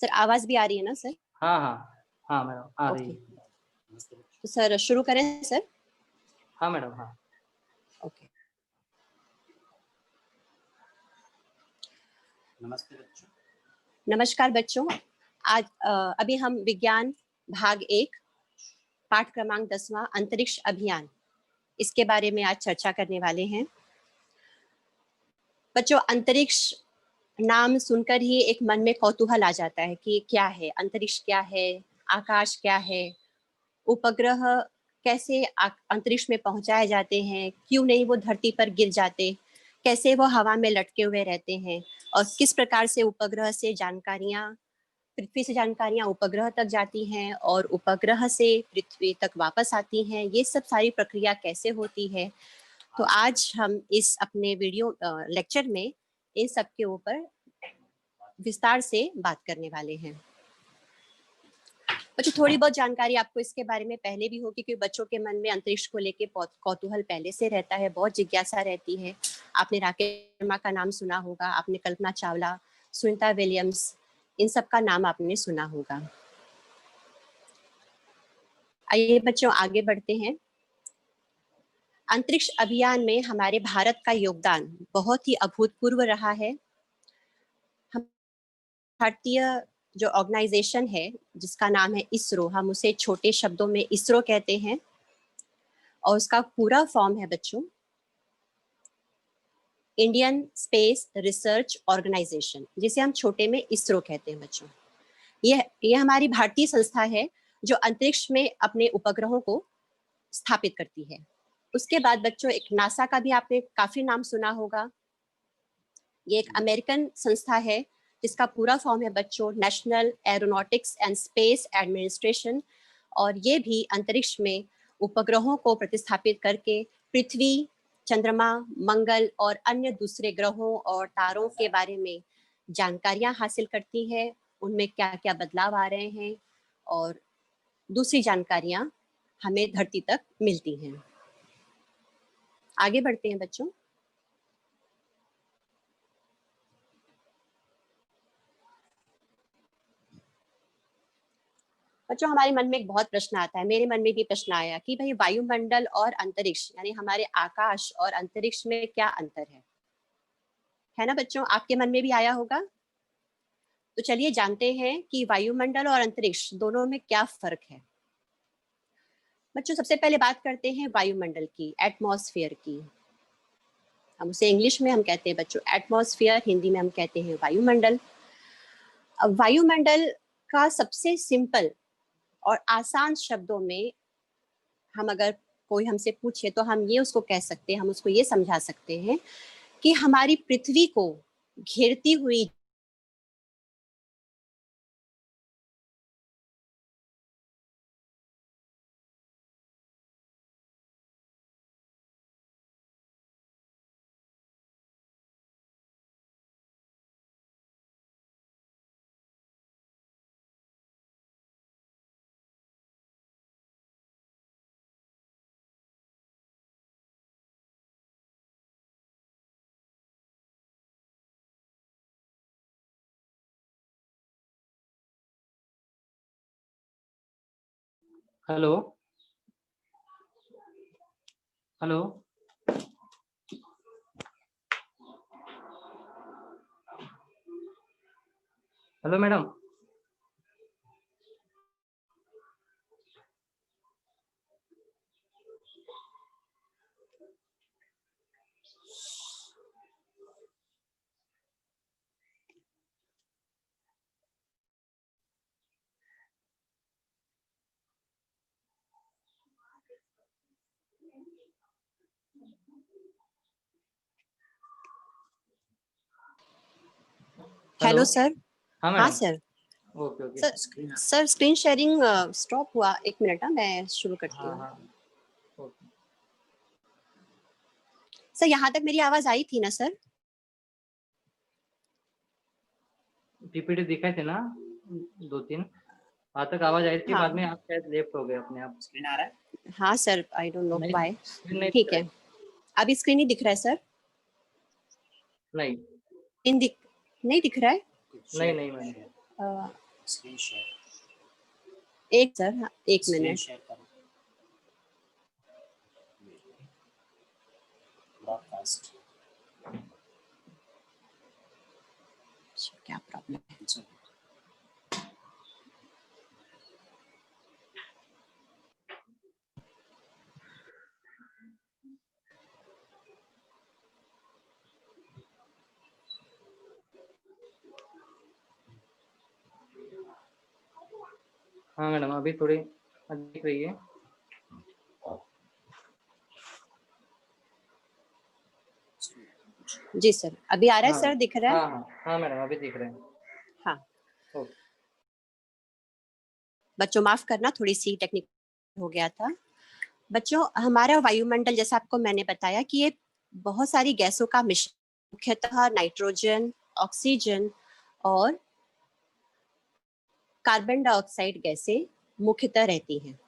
Sir आवाज भी आ रही है ना सर? हाँ हाँ हाँ मैडम आ रही है। तो सर शुरू करें सर? हाँ मैडम हाँ। ओके। नमस्कार बच्चों। आज अभी हम विज्ञान भाग 1 पाठ क्रमांक 10वां अंतरिक्ष अभियान इसके बारे में आज चर्चा करने वाले हैं। बच्चों, अंतरिक्ष नाम सुनकर ही एक मन में कौतूहल आ जाता है कि क्या है अंतरिक्ष, क्या है आकाश, क्या है उपग्रह, कैसे अंतरिक्ष में पहुंचाए जाते हैं, क्यों नहीं वो धरती पर गिर जाते, कैसे वो हवा में लटके हुए रहते हैं और किस प्रकार से उपग्रह से जानकारियां, पृथ्वी से जानकारियां उपग्रह तक जाती हैं और उपग्रह से पृथ्वी तक वापस आती हैं। ये सब सारी प्रक्रिया कैसे होती है, तो आज हम इस अपने वीडियो लेक्चर में इन सब के ऊपर विस्तार से बात करने वाले हैं। बच्चों, थोड़ी बहुत जानकारी आपको इसके बारे में पहले भी होगी क्योंकि बच्चों के मन में अंतरिक्ष को लेके कौतूहल पहले से रहता है, बहुत जिज्ञासा रहती है। आपने राकेश शर्मा का नाम सुना होगा, आपने कल्पना चावला, सुनीता विलियम्स, इन सब का नाम आपने सुना होगा। आइए बच्चों आगे बढ़ते हैं। अंतरिक्ष अभियान में हमारे भारत का योगदान बहुत ही अभूतपूर्व रहा है। भारतीय जो ऑर्गेनाइजेशन है जिसका नाम है इसरो, हम उसे छोटे शब्दों में इसरो कहते हैं और उसका पूरा फॉर्म है बच्चों इंडियन स्पेस रिसर्च ऑर्गेनाइजेशन, जिसे हम छोटे में इसरो कहते हैं बच्चों। यह हमारी भारतीय संस्था है जो अंतरिक्ष में अपने उपग्रहों को स्थापित करती है। उसके बाद बच्चों एक नासा का भी आपने काफी नाम सुना होगा। ये एक अमेरिकन संस्था है जिसका पूरा फॉर्म है बच्चों national aeronautics and space administration, और ये भी अंतरिक्ष में उपग्रहों को प्रतिस्थापित करके पृथ्वी, चंद्रमा, मंगल और अन्य दूसरे ग्रहों और तारों के बारे में जानकारियां हासिल करती है, उनमें क्या क्या बदलाव आ रहे हैं और दूसरी जानकारियां हमें धरती तक मिलती हैं। आगे बढ़ते हैं बच्चों। बच्चों, हमारे मन में एक बहुत प्रश्न आता है, मेरे मन में भी प्रश्न आया कि भाई वायुमंडल और अंतरिक्ष यानी हमारे आकाश और अंतरिक्ष में क्या अंतर है ना बच्चों? आपके मन में भी आया होगा। तो चलिए जानते हैं कि वायुमंडल और अंतरिक्ष दोनों में क्या फर्क है। बच्चों, सबसे पहले बात करते हैं वायुमंडल की, एटमॉस्फेयर की। हम उसे इंग्लिश में हम कहते हैं बच्चों एटमॉस्फेयर, हिंदी में हम कहते हैं वायुमंडल। अब वायुमंडल का सबसे सिंपल और आसान शब्दों में हम अगर कोई हमसे पूछे तो हम ये उसको कह सकते हैं, हम उसको ये समझा सकते हैं कि हमारी पृथ्वी को घेरती हुई hello hello hello madam. Hello sir. हाँ हाँ madam. Sir. Okay okay. Sir screen sharing stop हुआ, एक मिनट मैं शुरू करती हूँ। हाँ ओके। सर यहाँ तक मेरी आवाज आई थी ना सर? पीपीटी दिखाए थे ना 2-3, वहाँ तक आवाज आई थी। हाँ। बाद में आप शायद लेफ्ट हो गए अपने आप। स्क्रीन आ रहा है? हाँ sir, I don't know why. ठीक नहीं है, अभी स्क्रीन ही दिख रहा है सर? नहीं नहीं दिख रहा है? नहीं मैडम। स्क्रीन शेयर एक सर, हाँ, एक मिनट। शेयर करो। ब्रॉडकास्ट क्या प्रॉब्लम है? हाँ मैडम, अभी थोड़ी दिख रही है। जी सर, अभी आ रहा है हाँ सर, दिख रहा है? हाँ हाँ हाँ मैडम, अभी दिख रहे हैं। हाँ। ओके। बच्चों माफ करना, थोड़ी सी टेक्निक हो गया था। बच्चों, हमारा वायुमंडल जैसा आपको मैंने बताया कि ये बहुत सारी गैसों का मिश्रण, मुख्यतः नाइट्रोजन, ऑक्सीजन और कार्बन डाइऑक्साइड गैसें मुख्यतः रहती हैं।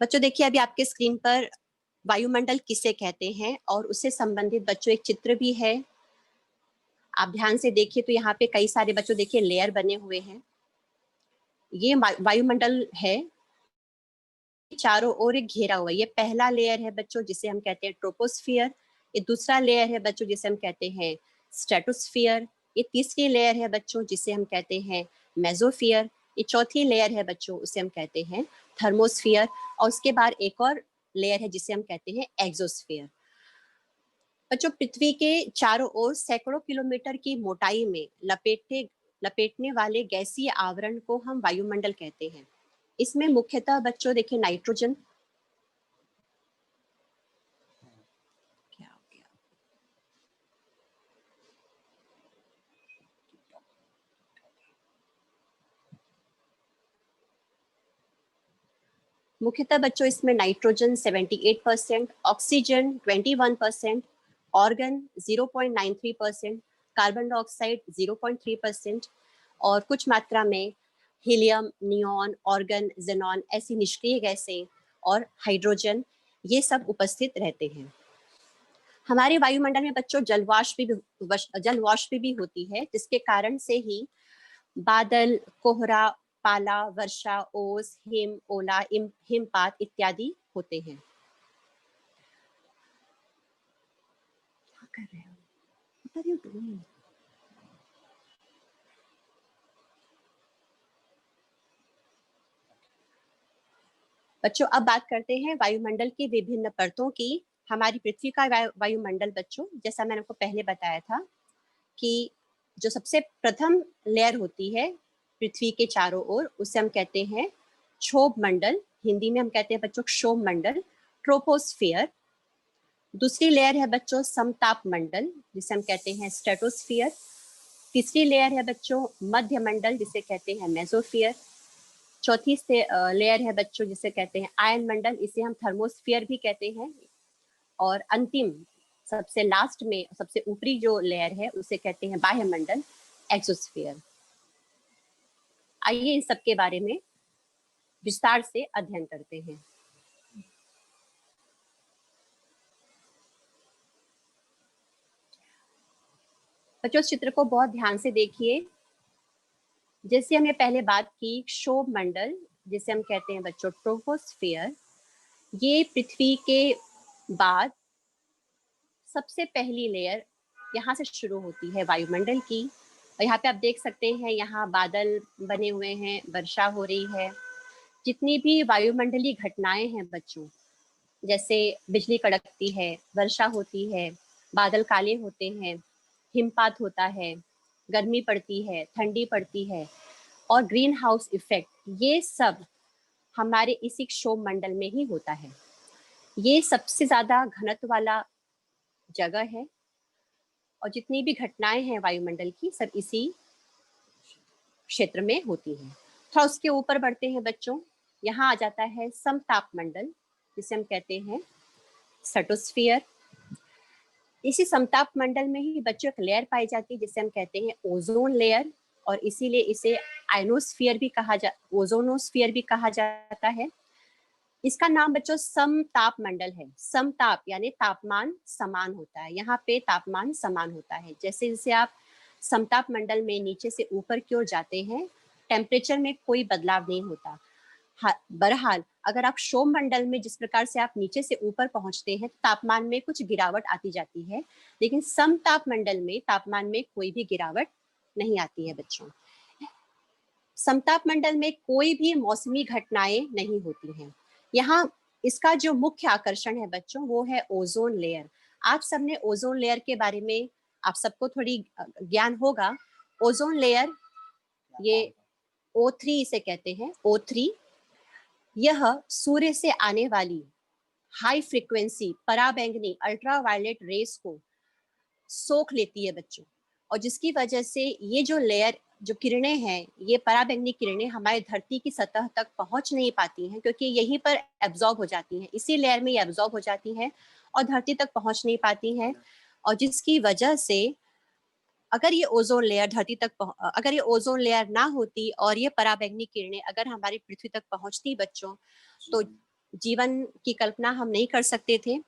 बच्चों देखिए, अभी आपके स्क्रीन पर वायुमंडल किसे कहते हैं और उससे संबंधित बच्चों एक चित्र भी है। आप ध्यान से देखिए तो यहाँ पे कई सारे बच्चों देखिए लेयर बने हुए हैं। ये वायुमंडल है, चारों ओर एक घेरा हुआ है। ये पहला लेयर है बच्चों जिसे हम कहते हैं ट्रोपोस्फियर। ये दूसरा लेयर है बच्चों जिसे हम कहते हैं स्ट्रेटोस्फियर। ये तीसरी लेयर है बच्चों जिसे हम कहते हैं मेसोफियर। ये चौथी लेयर है बच्चों, उसे हम कहते हैं थर्मोस्फियर। और उसके बाद एक और लेयर है जिसे हम कहते हैं एक्सोस्फियर। बच्चों, पृथ्वी के चारों ओर सैकड़ों किलोमीटर की मोटाई में लपेटने वाले गैसीय आवरण को हम वायुमंडल कहते हैं। इसमें मुख्यतः बच्चों देखिए नाइट्रोजन, क्या हो गया, मुख्यतः बच्चों इसमें nitrogen 78%, oxygen 21%, organ 0.93%, carbon dioxide 0.3% और कुछ मात्रा में हीलियम, नियॉन, ऑर्गन, जेनॉन ऐसी निष्क्रिय गैसें और हाइड्रोजन, ये सब उपस्थित रहते हैं। हमारे वायुमंडल में बच्चों जलवाष्प भी होती है, जिसके कारण से ही बादल, कोहरा, पाला, वर्षा, ओस, हिम, ओला, हिमपात इत्यादि होते हैं। क्या कर रहे हो? What are you doing? बच्चों, अब बात करते हैं वायुमंडल की विभिन्न परतों की। हमारी पृथ्वी का वायुमंडल बच्चों, जैसा मैंने आपको पहले बताया था कि जो सबसे प्रथम लेयर होती है पृथ्वी के चारों ओर, उसे हम कहते हैं क्षोभ मंडल। हिंदी में हम कहते हैं बच्चों क्षोभ मंडल, ट्रोपोस्फियर। दूसरी लेयर है बच्चों समताप मंडल, जिसे हम कहते हैं स्ट्रेटोस्फियर। तीसरी लेयर है बच्चों मध्य मंडल, जिसे कहते हैं मेसोफियर। चौथी लेयर है बच्चों जिसे कहते हैं आयन मंडल, इसे हम थर्मोस्फियर भी कहते हैं। और अंतिम सबसे लास्ट में सबसे ऊपरी जो लेयर है उसे कहते हैं बाह्य मंडल, एक्सोस्फियर। आइए इस सब के बारे में विस्तार से अध्ययन करते हैं। बच्चों, इस चित्र को बहुत ध्यान से देखिए। जैसे हमने पहले बात की क्षोभ मंडल, जिसे हम कहते हैं बच्चों ट्रोपोस्फियर, ये पृथ्वी के बाद सबसे पहली लेयर यहाँ से शुरू होती है वायुमंडल की। और यहाँ पे आप देख सकते हैं, यहाँ बादल बने हुए हैं, वर्षा हो रही है। जितनी भी वायुमंडलीय घटनाएं हैं बच्चों, जैसे बिजली कड़कती है, वर्षा होती है, बादल काले होते हैं, हिमपात होता है, गर्मी पड़ती है, ठंडी पड़ती है और ग्रीन हाउस इफेक्ट, ये सब हमारे इसी क्षोभ मंडल में ही होता है। ये सबसे ज्यादा घनत्व वाला जगह है और जितनी भी घटनाएं हैं वायुमंडल की सब इसी क्षेत्र में होती हैं। थोड़ा उसके ऊपर बढ़ते हैं बच्चों, यहाँ आ जाता है समताप मंडल, जिसे हम कहते हैं स्ट्रेटोस्फियर। इसी समताप मंडल में ही बच्चों एक लेयर पाई जाती है जिसे हम कहते हैं ओजोन लेयर, और इसीलिए इसे आयनोस्फियर भी कहा ओजोनोस्फियर भी कहा जाता है। इसका नाम बच्चों समताप मंडल है। समताप यानी तापमान समान होता है, यहाँ पे तापमान समान होता है। जैसे जैसे आप समताप मंडल में नीचे से ऊपर की ओर जाते हैं, टेम्परेचर में कोई बदलाव नहीं होता। बहरहाल अगर आप क्षोभ मंडल में जिस प्रकार से आप नीचे से ऊपर पहुंचते हैं, तापमान में कुछ गिरावट आती जाती है, लेकिन समताप मंडल में तापमान में कोई भी गिरावट नहीं आती है बच्चों। समताप मंडल में कोई भी मौसमी घटनाएं नहीं होती हैं। यहाँ इसका जो मुख्य आकर्षण है बच्चों, वो है ओजोन लेयर। आप सबने ओजोन लेयर के बारे में, आप सबको थोड़ी ज्ञान होगा। ओजोन लेयर, ये O3 इसे कहते हैं, O3, यह सूर्य से आने वाली हाई फ्रीक्वेंसी पराबैंगनी अल्ट्रावायलेट रेस को सोख लेती है बच्चों, और जिसकी वजह से ये जो लेयर, जो किरणें हैं, ये पराबैंगनी किरणें हमारे धरती की सतह तक पहुंच नहीं पाती हैं, क्योंकि यहीं पर एब्जॉर्ब हो जाती हैं, इसी लेयर में ये एब्जॉर्ब हो जाती हैं और धरती तक पहुंच नहीं पाती हैं। और जिसकी वजह से अगर ये ओजोन लेयर धरती तक अगर ये ओजोन लेयर ना होती और ये पराबैंगनी किरणें अगर हमारी पृथ्वी तक पहुंचती बच्चों, तो जीवन की कल्पना हम नहीं कर सकते थे।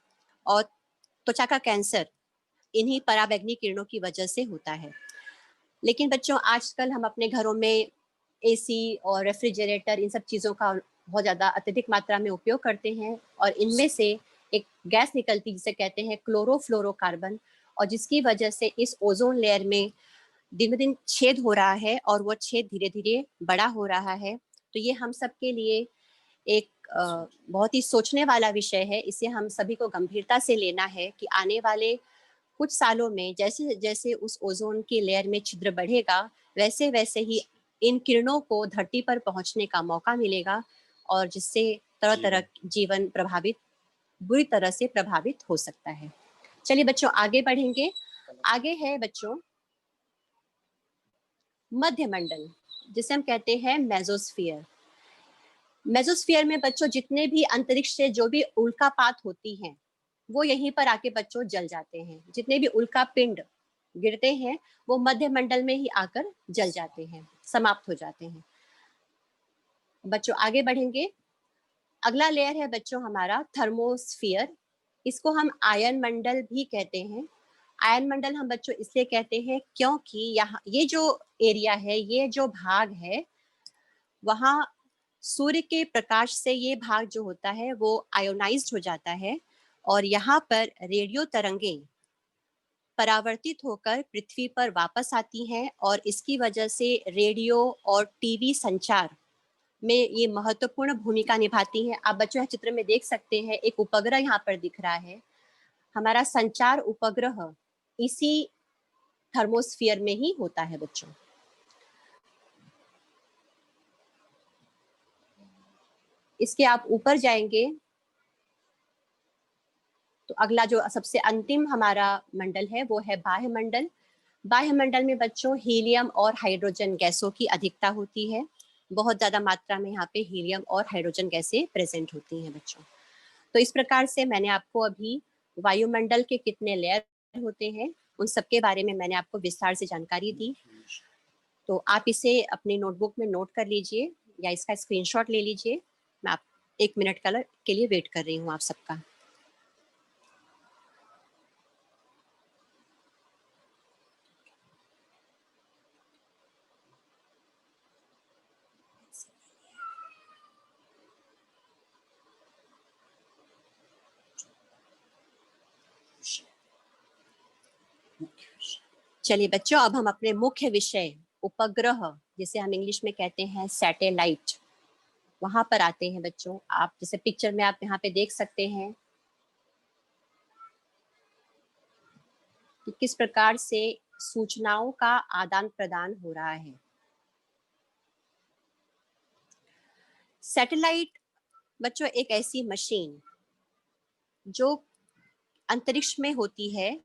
और त्वचा का कैंसर इन्हीं पराबैंगनी किरणों की वजह से होता है। लेकिन बच्चों आजकल हम अपने घरों में एसी और रेफ्रिजरेटर, इन सब चीज़ों का बहुत ज़्यादा अत्यधिक मात्रा में उपयोग करते हैं, और इनमें से एक गैस निकलती जिसे कहते हैं क्लोरोफ्लोरोकार्बन, और जिसकी वजह से इस ओजोन लेयर में दिन ब दिन छेद हो रहा है, और वो छेद धीरे धीरे बड़ा हो रहा है। तो ये हम सब के लिए एक बहुत ही सोचने वाला विषय है। इसे हम सभी को गंभीरता से लेना है कि आने वाले कुछ सालों में जैसे जैसे उस ओजोन की लेयर में छिद्र बढ़ेगा, वैसे वैसे ही इन किरणों को धरती पर पहुंचने का मौका मिलेगा, और जिससे तरह तरह जीवन प्रभावित, बुरी तरह से प्रभावित हो सकता है। चलिए बच्चों आगे बढ़ेंगे। आगे है बच्चों मध्य मंडल, जिसे हम कहते हैं मेसोस्फीयर। मेसोस्फीयर में बच्चों जितने भी अंतरिक्ष से जो भी उल्कापात होती हैं, वो यहीं पर आके बच्चों जल जाते हैं। जितने भी उल्का पिंड गिरते हैं, वो मध्य मंडल में ही आकर जल जाते हैं, समाप्त हो जाते हैं। बच्चों आगे बढ़ेंगे। अगला लेयर है बच्चों हमारा थर्मोस्फियर। इसको हम आयन मंडल भी कहते हैं। आयन मंडल हम बच्चों इसलिए कहते हैं क्योंकि यहाँ ये जो एरिया है, ये जो भाग है, वहाँ सूर्य के प्रकाश से ये भाग जो होता है वो आयोनाइज्ड हो जाता है, और यहाँ पर रेडियो तरंगें परावर्तित होकर पृथ्वी पर वापस आती हैं, और इसकी वजह से रेडियो और टीवी संचार में ये महत्वपूर्ण भूमिका निभाती हैं। आप बच्चों चित्र में देख सकते हैं, एक उपग्रह यहाँ पर दिख रहा है। हमारा संचार उपग्रह इसी थर्मोस्फियर में ही होता है बच्चों। इसके आप ऊपर जाएंगे तो अगला जो सबसे अंतिम हमारा मंडल है वो है बाह्य मंडल। बाह्य मंडल में बच्चों हीलियम और हाइड्रोजन गैसों की अधिकता होती है। बहुत ज्यादा मात्रा में यहाँ पे हीलियम और हाइड्रोजन गैसें प्रेजेंट होती हैं बच्चों। तो इस प्रकार से मैंने आपको अभी वायुमंडल के कितने लेयर होते हैं उन सबके बारे में मैंने आपको विस्तार से जानकारी दी। तो आप इसे अपनी नोटबुक में नोट कर लीजिए या इसका स्क्रीनशॉट ले लीजिए। मैं आप 1 मिनट के लिए वेट कर रही हूँ आप सबका। चलिए बच्चों, अब हम अपने मुख्य विषय उपग्रह, जिसे हम इंग्लिश में कहते हैं सैटेलाइट, वहां पर आते हैं बच्चों। आप जैसे पिक्चर में आप यहाँ पे देख सकते हैं कि किस प्रकार से सूचनाओं का आदान प्रदान हो रहा है। सैटेलाइट बच्चों एक ऐसी मशीन जो अंतरिक्ष में होती है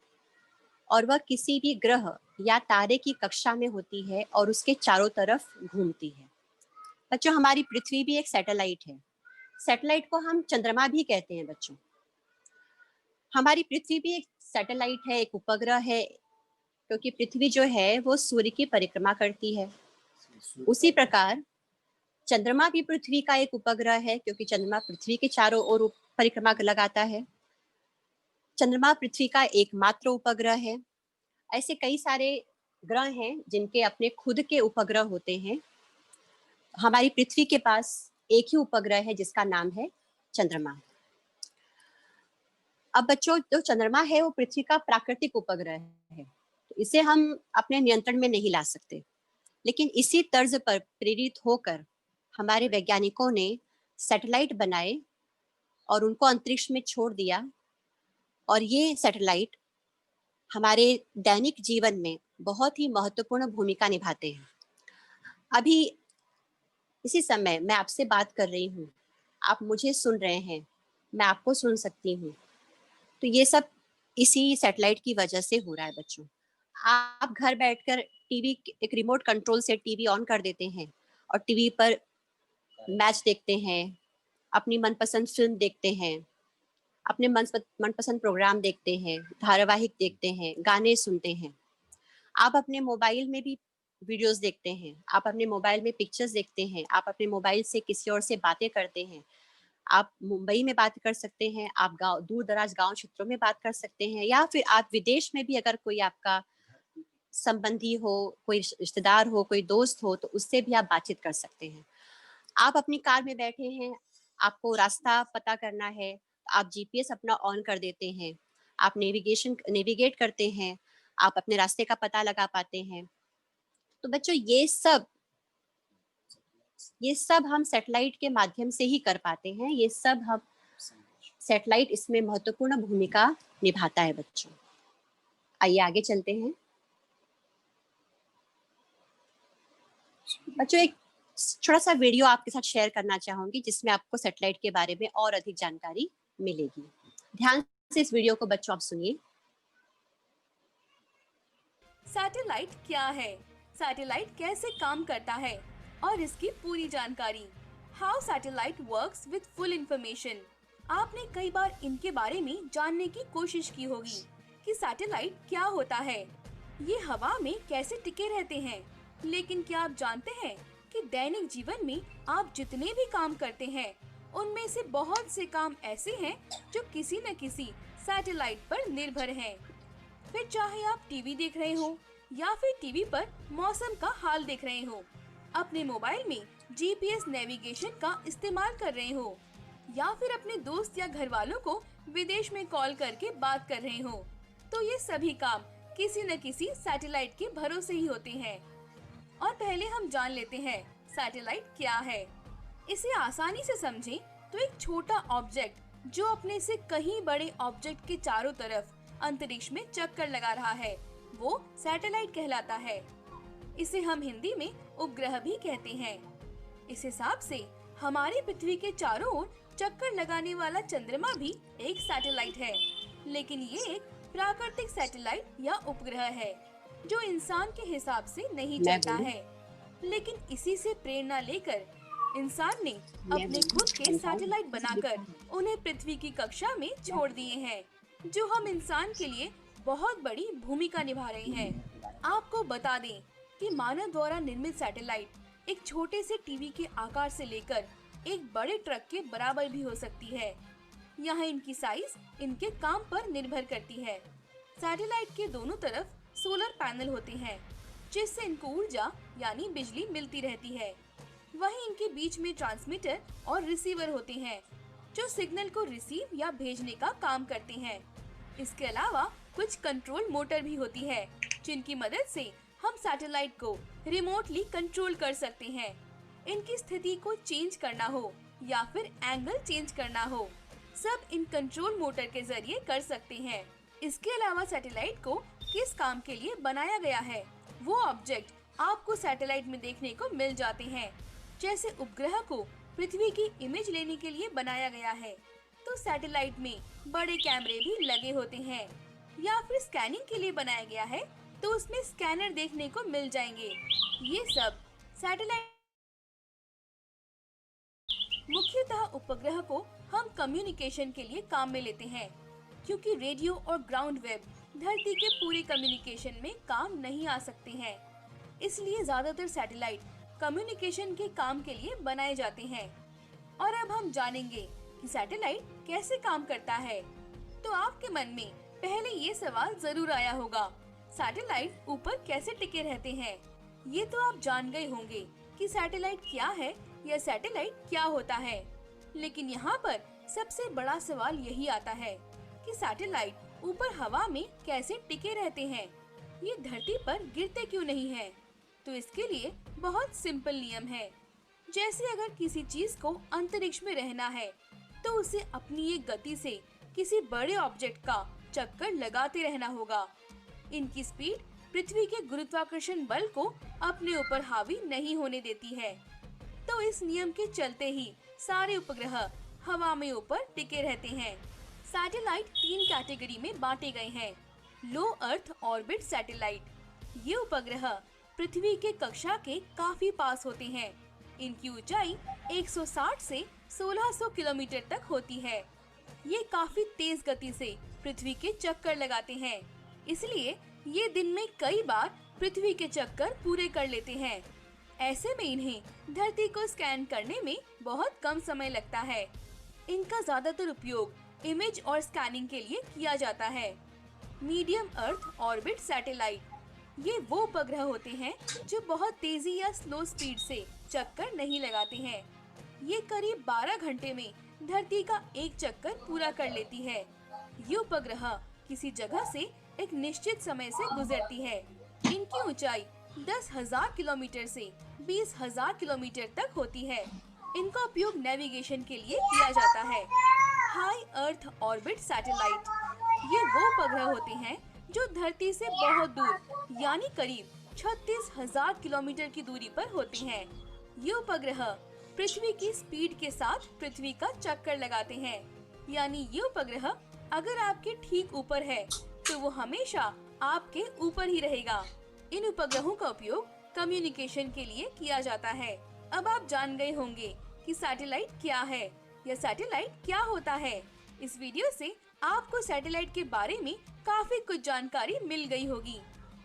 और वह किसी भी ग्रह या तारे की कक्षा में होती है और उसके चारों तरफ घूमती है। बच्चों हमारी पृथ्वी भी एक सैटेलाइट है। सैटेलाइट को हम चंद्रमा भी कहते हैं बच्चों। हमारी पृथ्वी भी एक सैटेलाइट है, एक उपग्रह है, क्योंकि पृथ्वी जो है वो सूर्य की परिक्रमा करती है। उसी प्रकार चंद्रमा भी पृथ्वी का एक उपग्रह है, क्योंकि चंद्रमा पृथ्वी के चारों ओर परिक्रमा लगाता है। चंद्रमा पृथ्वी का एकमात्र उपग्रह है। ऐसे कई सारे ग्रह हैं जिनके अपने खुद के उपग्रह होते हैं। हमारी पृथ्वी के पास एक ही उपग्रह है जिसका नाम है चंद्रमा। अब बच्चों, जो चंद्रमा है वो पृथ्वी का प्राकृतिक उपग्रह है, तो इसे हम अपने नियंत्रण में नहीं ला सकते। लेकिन इसी तर्ज पर प्रेरित होकर हमारे वैज्ञानिकों ने सैटेलाइट बनाए और उनको अंतरिक्ष में छोड़ दिया, और ये सैटेलाइट हमारे दैनिक जीवन में बहुत ही महत्वपूर्ण भूमिका निभाते हैं। अभी इसी समय मैं आपसे बात कर रही हूँ, आप मुझे सुन रहे हैं, मैं आपको सुन सकती हूँ, तो ये सब इसी सैटेलाइट की वजह से हो रहा है बच्चों। आप घर बैठकर टीवी, एक रिमोट कंट्रोल से टीवी ऑन कर देते हैं और टीवी पर मैच देखते हैं, अपनी मनपसंद फिल्म देखते हैं, अपने मनपसंद प्रोग्राम देखते हैं, धारावाहिक देखते हैं, गाने सुनते हैं। आप अपने मोबाइल में भी वीडियोस देखते हैं, आप अपने मोबाइल में पिक्चर्स देखते हैं, आप अपने मोबाइल से किसी और से बातें करते हैं। आप मुंबई में बात कर सकते हैं, आप गाँव, दूर दराज गाँव क्षेत्रों में बात कर सकते हैं, या फिर आप विदेश में भी अगर कोई आपका संबंधी हो, कोई रिश्तेदार हो, कोई दोस्त हो, तो उससे भी आप बातचीत कर सकते हैं। आप अपनी कार में बैठे हैं, आपको रास्ता पता करना है, आप जीपीएस अपना ऑन कर देते हैं, आप नेविगेट करते हैं, आप अपने रास्ते का पता लगा पाते हैं। तो बच्चों, ये सब हम सैटेलाइट के माध्यम से ही कर पाते हैं। ये सब हम सैटेलाइट इसमें महत्वपूर्ण भूमिका निभाता है बच्चों। आइए आगे चलते हैं। बच्चों, एक छोटा सा वीडियो आपके साथ शेयर करना चाहूंगी जिसमें आपको सैटेलाइट के बारे में और अधिक जानकारी मिलेगी। ध्यान से इस वीडियो को बच्चों आप सुनिए। सैटेलाइट क्या है, सैटेलाइट कैसे काम करता है और इसकी पूरी जानकारी। How satellite works with full information. आपने कई बार इनके बारे में जानने की कोशिश की होगी कि सैटेलाइट क्या होता है, ये हवा में कैसे टिके रहते हैं। लेकिन क्या आप जानते हैं कि दैनिक जीवन में आप जितने भी काम करते हैं उनमें से बहुत से काम ऐसे हैं जो किसी न किसी सैटेलाइट पर निर्भर हैं। फिर चाहे आप टीवी देख रहे हो या फिर टीवी पर मौसम का हाल देख रहे हो, अपने मोबाइल में जीपीएस नेविगेशन का इस्तेमाल कर रहे हो, या फिर अपने दोस्त या घर वालों को विदेश में कॉल करके बात कर रहे हो, तो ये सभी काम किसी न किसी सैटेलाइट के भरोसे ही होते हैं। और पहले हम जान लेते हैं सैटेलाइट क्या है। इसे आसानी से समझें तो एक छोटा ऑब्जेक्ट जो अपने से कहीं बड़े ऑब्जेक्ट के चारों तरफ अंतरिक्ष में चक्कर लगा रहा है, वो सैटेलाइट कहलाता है। इसे हम हिंदी में उपग्रह भी कहते हैं। इस हिसाब से हमारी पृथ्वी के चारों ओर चक्कर लगाने वाला चंद्रमा भी एक सैटेलाइट है, लेकिन ये एक प्राकृतिक सैटेलाइट या उपग्रह है जो इंसान के हिसाब से नहीं चलता है। लेकिन इसी से प्रेरणा लेकर इंसान ने अपने खुद के सैटेलाइट बनाकर उन्हें पृथ्वी की कक्षा में छोड़ दिए हैं, जो हम इंसान के लिए बहुत बड़ी भूमिका निभा रहे हैं। आपको बता दें कि मानव द्वारा निर्मित सैटेलाइट एक छोटे से टीवी के आकार से लेकर एक बड़े ट्रक के बराबर भी हो सकती है। यहाँ इनकी साइज इनके काम पर निर्भर करती है। सैटेलाइट के दोनों तरफ सोलर पैनल होते हैं, जिससे इनको ऊर्जा यानी बिजली मिलती रहती है। वहीं इनके बीच में ट्रांसमीटर और रिसीवर होते हैं, जो सिग्नल को रिसीव या भेजने का काम करते हैं। इसके अलावा कुछ कंट्रोल मोटर भी होती है, जिनकी मदद से हम सैटेलाइट को रिमोटली कंट्रोल कर सकते हैं। इनकी स्थिति को चेंज करना हो या फिर एंगल चेंज करना हो, सब इन कंट्रोल मोटर के जरिए कर सकते हैं। इसके अलावा सैटेलाइट को किस काम के लिए बनाया गया है, वो ऑब्जेक्ट आपको सैटेलाइट में देखने को मिल जाते हैं। जैसे उपग्रह को पृथ्वी की इमेज लेने के लिए बनाया गया है, तो सैटेलाइट में बड़े कैमरे भी लगे होते हैं। या फिर स्कैनिंग के लिए बनाया गया है, तो उसमें स्कैनर देखने को मिल जाएंगे। ये सब सैटेलाइट। मुख्यतः उपग्रह को हम कम्युनिकेशन के लिए काम में लेते हैं, क्योंकि रेडियो और ग्राउंड वेब धरती के पूरे कम्युनिकेशन में काम नहीं आ सकते हैं। इसलिए ज्यादातर सैटेलाइट कम्युनिकेशन के काम के लिए बनाए जाते हैं। और अब हम जानेंगे कि सैटेलाइट कैसे काम करता है। तो आपके मन में पहले ये सवाल जरूर आया होगा, सैटेलाइट ऊपर कैसे टिके रहते हैं? ये तो आप जान गए होंगे कि सैटेलाइट क्या है या सैटेलाइट क्या होता है। लेकिन यहाँ पर सबसे बड़ा सवाल यही आता है कि सैटेलाइट ऊपर हवा में कैसे टिके रहते हैं? ये धरती पर गिरते क्यों नहीं हैं? तो इसके लिए बहुत सिंपल नियम है। जैसे अगर किसी चीज को अंतरिक्ष में रहना है तो उसे अपनी एक गति से किसी बड़े ऑब्जेक्ट का चक्कर लगाते रहना होगा। इनकी स्पीड पृथ्वी के गुरुत्वाकर्षण बल को अपने ऊपर हावी नहीं होने देती है। तो इस नियम के चलते ही सारे उपग्रह हवा में ऊपर टिके रहते हैं। सैटेलाइट 3 कैटेगरी में बांटे गए हैं। लो अर्थ ऑर्बिट सैटेलाइट। ये उपग्रह पृथ्वी के कक्षा के काफी पास होते हैं। इनकी ऊंचाई 160 से 1600 किलोमीटर तक होती है। ये काफी तेज गति से पृथ्वी के चक्कर लगाते हैं, इसलिए ये दिन में कई बार पृथ्वी के चक्कर पूरे कर लेते हैं। ऐसे में इन्हें धरती को स्कैन करने में बहुत कम समय लगता है। इनका ज्यादातर उपयोग इमेज और स्कैनिंग के लिए किया जाता है। Medium earth orbit satellite. ये वो उपग्रह होते हैं जो बहुत तेजी या स्लो स्पीड से चक्कर नहीं लगाते हैं। ये करीब 12 घंटे में धरती का एक चक्कर पूरा कर लेती है। ये उपग्रह किसी जगह से एक निश्चित समय से गुजरती है। इनकी ऊंचाई 10,000 किलोमीटर से 20,000 किलोमीटर तक होती है। इनका उपयोग नेविगेशन के लिए किया जाता है। High earth orbit satellite. ये वो उपग्रह होते हैं जो धरती से बहुत दूर यानी करीब 36,000 किलोमीटर की दूरी पर होते हैं। ये उपग्रह पृथ्वी की स्पीड के साथ पृथ्वी का चक्कर लगाते हैं। यानी ये उपग्रह अगर आपके ठीक ऊपर है तो वो हमेशा आपके ऊपर ही रहेगा। इन उपग्रहों का उपयोग कम्युनिकेशन के लिए किया जाता है। अब आप जान गए होंगे कि सैटेलाइट क्या है या सैटेलाइट क्या होता है। इस वीडियो से आपको सैटेलाइट के बारे में काफी कुछ जानकारी मिल गई होगी।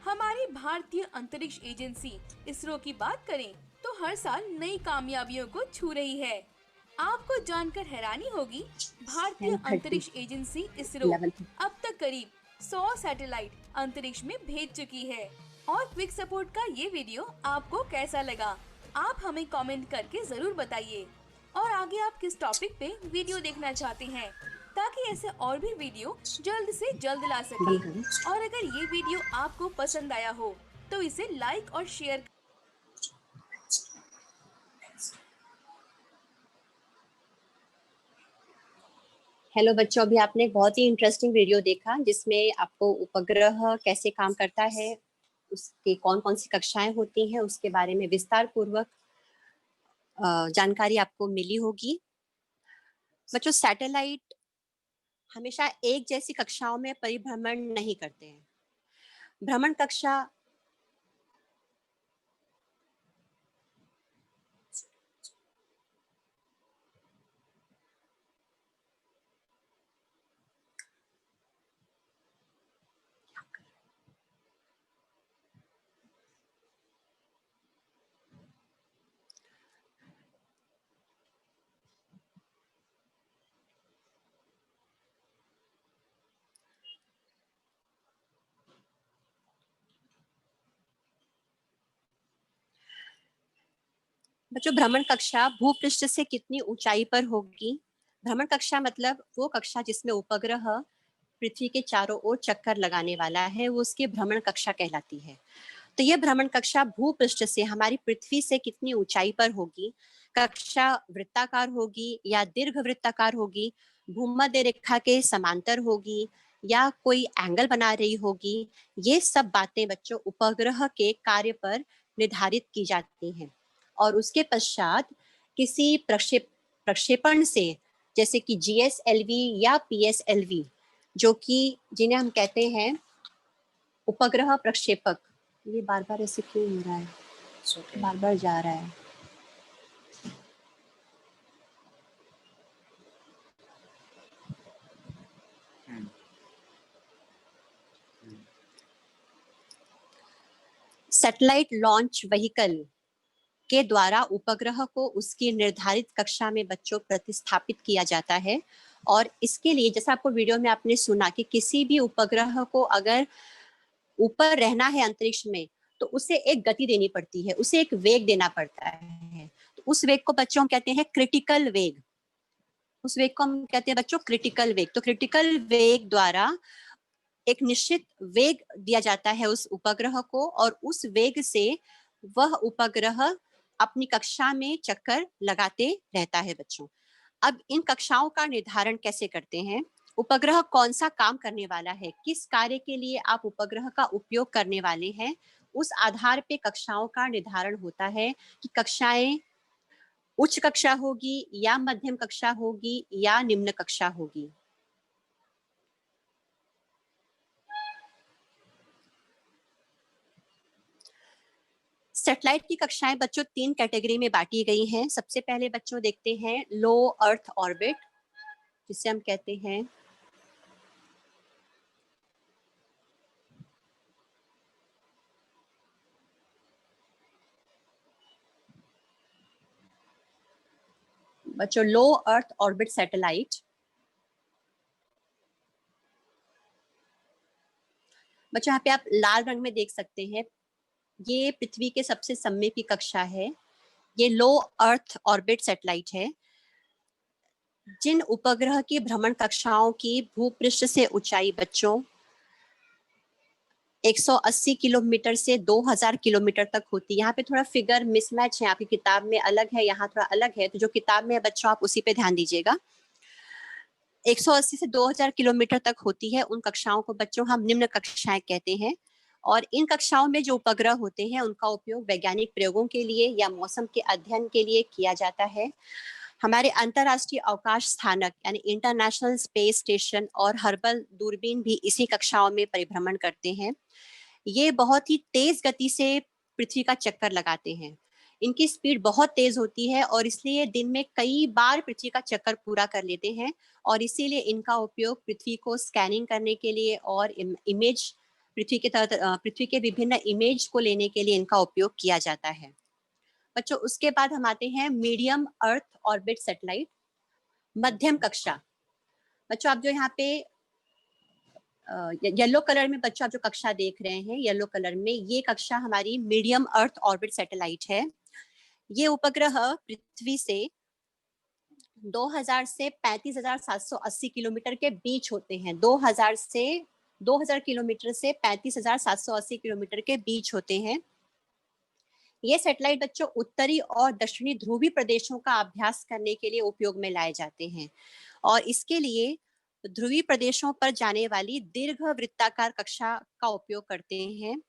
हमारी भारतीय अंतरिक्ष एजेंसी इसरो की बात करें तो हर साल नई कामयाबियों को छू रही है। आपको जानकर हैरानी होगी, भारतीय अंतरिक्ष एजेंसी इसरो अब तक करीब 100 सैटेलाइट अंतरिक्ष में भेज चुकी है। और क्विक सपोर्ट का ये वीडियो आपको कैसा लगा, आप हमें कमेंट करके जरूर बताइए। और आगे आप किस टॉपिक पे वीडियो देखना चाहते हैं, ताकि ऐसे और भी वीडियो जल्द से जल्द ला सके। और अगर ये वीडियो आपको पसंद आया हो तो इसे लाइक और शेयर। हेलो बच्चों, अभी आपने एक बहुत ही इंटरेस्टिंग वीडियो देखा जिसमें आपको उपग्रह कैसे काम करता है, उसके कौन कौन सी कक्षाएं होती हैं, उसके बारे में विस्तार पूर्वक जानकारी आपको मिली होगी। बच्चों, सैटेलाइट हमेशा एक जैसी कक्षाओं में परिभ्रमण नहीं करते हैं। भ्रमण कक्षा बच्चों, भ्रमण कक्षा भूपृष्ठ से कितनी ऊंचाई पर होगी? भ्रमण कक्षा मतलब वो कक्षा जिसमें उपग्रह पृथ्वी के चारों ओर चक्कर लगाने वाला है, वो उसकी भ्रमण कक्षा कहलाती है। तो ये भ्रमण कक्षा भूपृष्ठ से हमारी पृथ्वी से कितनी ऊंचाई पर होगी? कक्षा वृत्ताकार होगी या दीर्घ वृत्ताकार होगी, भूमध्य रेखा के समांतर होगी या कोई एंगल बना रही होगी, ये सब बातें बच्चों उपग्रह के कार्य पर निर्धारित की जाती हैं। और उसके पश्चात किसी प्रक्षेपण से, जैसे कि GSLV या PSLV, जो कि जिन्हें हम कहते हैं उपग्रह प्रक्षेपक। ये बार बार ऐसे क्यों हो रहा है? बार बार जा रहा है। सैटेलाइट लॉन्च व्हीकल के द्वारा उपग्रह को उसकी निर्धारित कक्षा में बच्चों प्रतिस्थापित किया जाता है। और इसके लिए जैसा आपको वीडियो में आपने सुना कि किसी भी उपग्रह को अगर ऊपर रहना है अंतरिक्ष में तो उसे एक गति देनी पड़ती है, उसे एक वेग देना पड़ता है। तो उस वेग को बच्चों हम कहते हैं क्रिटिकल वेग। उस वेग को हम कहते हैं बच्चों क्रिटिकल वेग। तो क्रिटिकल वेग द्वारा एक निश्चित वेग दिया जाता है उस उपग्रह को और उस वेग से वह उपग्रह अपनी कक्षा में चक्कर लगाते रहता है बच्चों। अब इन कक्षाओं का निर्धारण कैसे करते हैं? उपग्रह कौन सा काम करने वाला है, किस कार्य के लिए आप उपग्रह का उपयोग करने वाले हैं, उस आधार पे कक्षाओं का निर्धारण होता है कि कक्षाएं उच्च कक्षा होगी या मध्यम कक्षा होगी या निम्न कक्षा होगी। सैटेलाइट की कक्षाएं बच्चों 3 कैटेगरी में बांटी गई हैं। सबसे पहले बच्चों देखते हैं लो अर्थ ऑर्बिट, जिसे हम कहते हैं बच्चों लो अर्थ ऑर्बिट सैटेलाइट। बच्चों यहाँ पे आप लाल रंग में देख सकते हैं, ये पृथ्वी के सबसे समीप की कक्षा है। ये लो अर्थ ऑर्बिट सैटेलाइट है। जिन उपग्रह की भ्रमण कक्षाओं की भूपृष्ठ से ऊंचाई बच्चों 180 किलोमीटर से 2000 किलोमीटर तक होती है। यहाँ पे थोड़ा फिगर मिसमैच है, आपकी किताब में अलग है, यहाँ थोड़ा अलग है, तो जो किताब में है बच्चों आप उसी पे ध्यान दीजिएगा। 180 से 2000 किलोमीटर तक होती है। उन कक्षाओं को बच्चों हम निम्न कक्षाएं कहते हैं। और इन कक्षाओं में जो उपग्रह होते हैं उनका उपयोग वैज्ञानिक प्रयोगों के लिए या मौसम के अध्ययन के लिए किया जाता है। हमारे अंतर्राष्ट्रीय अवकाश स्थानक यानी इंटरनेशनल स्पेस स्टेशन और हर्बल दूरबीन भी इसी कक्षाओं में परिभ्रमण करते हैं। ये बहुत ही तेज गति से पृथ्वी का चक्कर लगाते हैं। इनकी स्पीड बहुत तेज होती है और इसलिए दिन में कई बार पृथ्वी का चक्कर पूरा कर लेते हैं। और इसीलिए इनका उपयोग पृथ्वी को स्कैनिंग करने के लिए और इमेज पृथ्वी के विभिन्न इमेज को लेने के लिए इनका उपयोग किया जाता है। बच्चों उसके बाद हम आते हैं मीडियम अर्थ ऑर्बिट सैटेलाइट, मध्यम कक्षा। बच्चों आप जो यहाँ पे येलो कलर में बच्चों आप जो कक्षा देख रहे हैं येलो कलर में, ये कक्षा हमारी मीडियम अर्थ ऑर्बिट सैटेलाइट है। ये उपग्रह पृथ्वी से 2000 से 35,780 किलोमीटर के बीच होते हैं। 2000 किलोमीटर से 35,780 किलोमीटर के बीच होते हैं। ये सैटेलाइट बच्चों उत्तरी और दक्षिणी ध्रुवीय प्रदेशों का अभ्यास करने के लिए उपयोग में लाए जाते हैं। और इसके लिए ध्रुवीय प्रदेशों पर जाने वाली दीर्घ वृत्ताकार कक्षा का उपयोग करते हैं।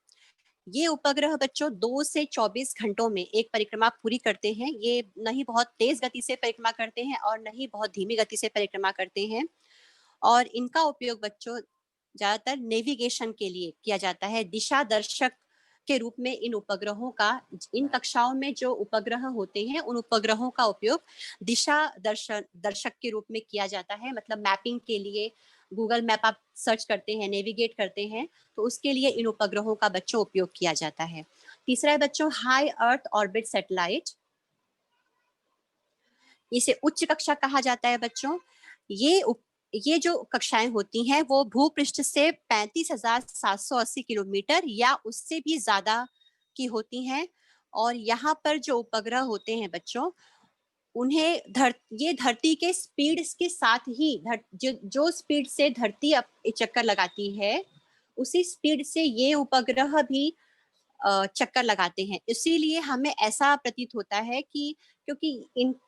ये उपग्रह बच्चों 2 से 24 घंटों में एक परिक्रमा पूरी करते हैं। ये न ही बहुत तेज गति से परिक्रमा करते हैं और न ही बहुत धीमी गति से परिक्रमा करते हैं। और इनका उपयोग बच्चों ज्यादातर नेविगेशन के लिए किया जाता है। दिशा दर्शक के रूप में इन कक्षाओं में जो उपग्रह होते हैं उन उपग्रहों का उपयोग दिशा दर्शक के रूप में किया जाता है। मतलब मैपिंग के लिए गूगल मैप आप सर्च करते हैं, नेविगेट करते हैं, तो उसके लिए इन उपग्रहों का बच्चों उपयोग किया जाता है। तीसरा है बच्चों हाई अर्थ ऑर्बिट सैटेलाइट। इसे उच्च कक्षा कहा जाता है बच्चों। ये जो कक्षाएं होती हैं वो भूपृष्ठ से 35,780 किलोमीटर या उससे भी ज्यादा की होती हैं। और यहाँ पर जो उपग्रह होते हैं बच्चों उन्हें ये धरती के स्पीड के साथ ही जो स्पीड से धरती चक्कर लगाती है उसी स्पीड से ये उपग्रह भी चक्कर लगाते हैं। इसीलिए हमें ऐसा प्रतीत होता है कि क्योंकि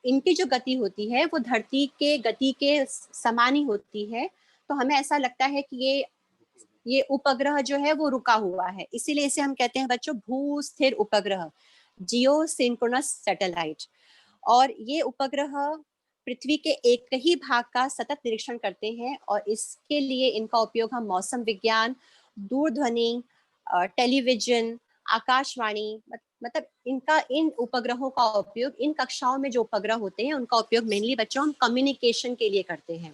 इनकी जो गति होती है वो धरती के गति के समान ही होती है, तो हमें ऐसा लगता है कि ये उपग्रह जो है वो रुका हुआ है। इसीलिए इसे हम कहते हैं बच्चों भू स्थिर उपग्रह, जियो सिंक्रोनस सैटेलाइट। और ये उपग्रह पृथ्वी के एक ही भाग का सतत निरीक्षण करते हैं और इसके लिए इनका उपयोग हम मौसम विज्ञान, दूरध्वनि, टेलीविजन, आकाशवाणी मतलब इन उपग्रहों का उपयोग इन कक्षाओं में जो उपग्रह होते हैं उनका उपयोग मेनली बच्चों हम कम्युनिकेशन के लिए करते हैं।